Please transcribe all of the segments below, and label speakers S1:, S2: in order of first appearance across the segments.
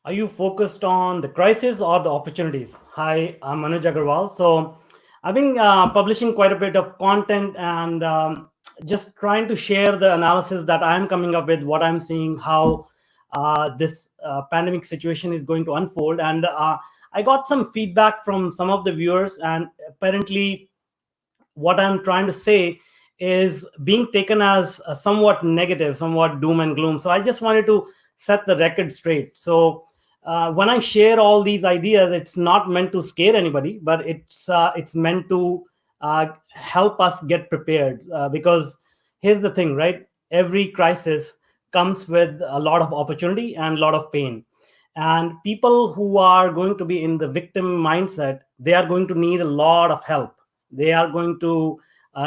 S1: Are you focused on the crisis or the opportunities? Hi, I'm Manoj Agarwal. So, I've been publishing quite a bit of content and just trying to share the analysis that I'm coming up with, what I'm seeing, how this pandemic situation is going to unfold. And I got some feedback from some of the viewers, and apparently, what I'm trying to say is being taken as somewhat negative, somewhat doom and gloom. So I just wanted to set the record straight. So when I share all these ideas, it's not meant to scare anybody, but it's meant to help us get prepared. Because here's the thing, right? Every crisis comes with a lot of opportunity and a lot of pain. And people who are going to be in the victim mindset, they are going to need a lot of help. They are going to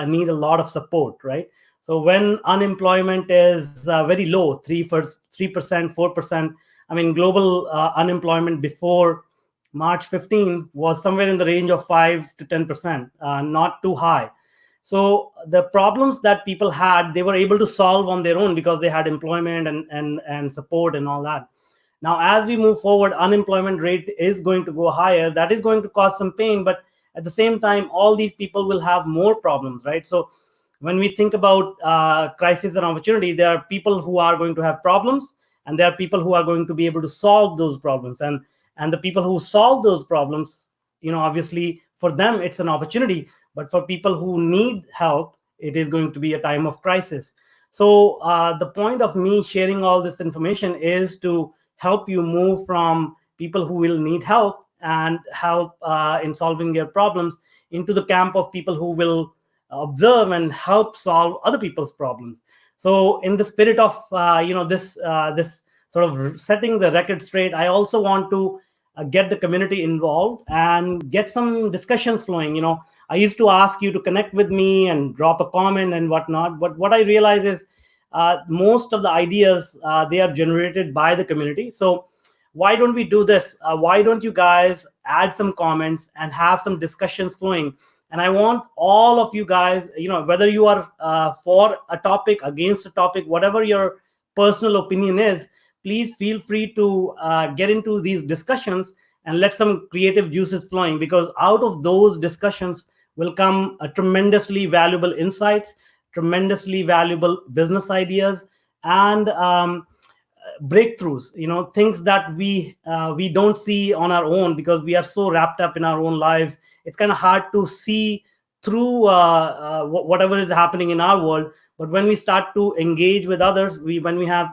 S1: need a lot of support, right? So when unemployment is very low, 3%, 4%. I mean, global unemployment before March 15 was somewhere in the range of 5 to 10%, not too high. So the problems that people had, they were able to solve on their own because they had employment and support and all that. Now, as we move forward, unemployment rate is going to go higher. That is going to cause some pain, but at the same time, all these people will have more problems, right? So when we think about crisis and opportunity, there are people who are going to have problems, and there are people who are going to be able to solve those problems. And the people who solve those problems, obviously for them it's an opportunity, but for people who need help, it is going to be a time of crisis. So the point of me sharing all this information is to help you move from people who will need help and help in solving their problems into the camp of people who will observe and help solve other people's problems. So in the spirit of this sort of setting the record straight, I also want to get the community involved and get some discussions flowing. I used to ask you to connect with me and drop a comment and whatnot, but what I realize is most of the ideas, they are generated by the community. So why don't we do this? Why don't you guys add some comments and have some discussions flowing? And I want all of you guys, whether you are for a topic, against a topic, whatever your personal opinion is, please feel free to get into these discussions and let some creative juices flowing, because out of those discussions will come a tremendously valuable insights, tremendously valuable business ideas, and breakthroughs, things that we don't see on our own because we are so wrapped up in our own lives. It's kind of hard to see through whatever is happening in our world. But when we start to engage with others, when we have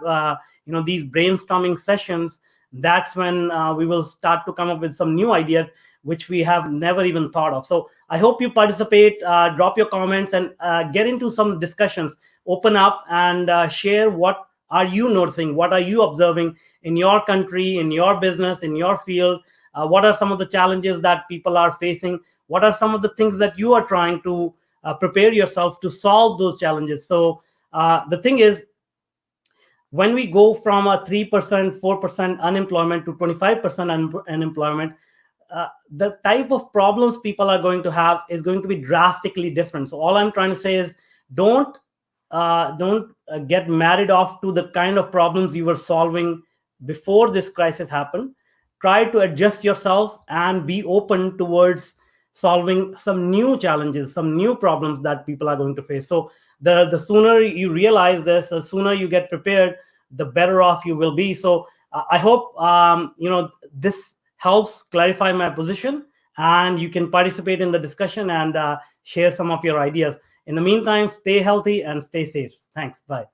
S1: these brainstorming sessions, that's when we will start to come up with some new ideas which we have never even thought of. So I hope you participate, drop your comments, and get into some discussions. Open up and share what are you noticing, what are you observing in your country, in your business, in your field. What are some of the challenges that people are facing? What are some of the things that you are trying to prepare yourself to solve those challenges? So the thing is, when we go from a 3%, 4% unemployment to 25% unemployment, the type of problems people are going to have is going to be drastically different. So all I'm trying to say is, don't get married off to the kind of problems you were solving before this crisis happened. Try to adjust yourself and be open towards solving some new challenges, some new problems that people are going to face. So the sooner you realize this, the sooner you get prepared, the better off you will be. So I hope this helps clarify my position, and you can participate in the discussion and share some of your ideas. In the meantime, stay healthy and stay safe. Thanks. Bye.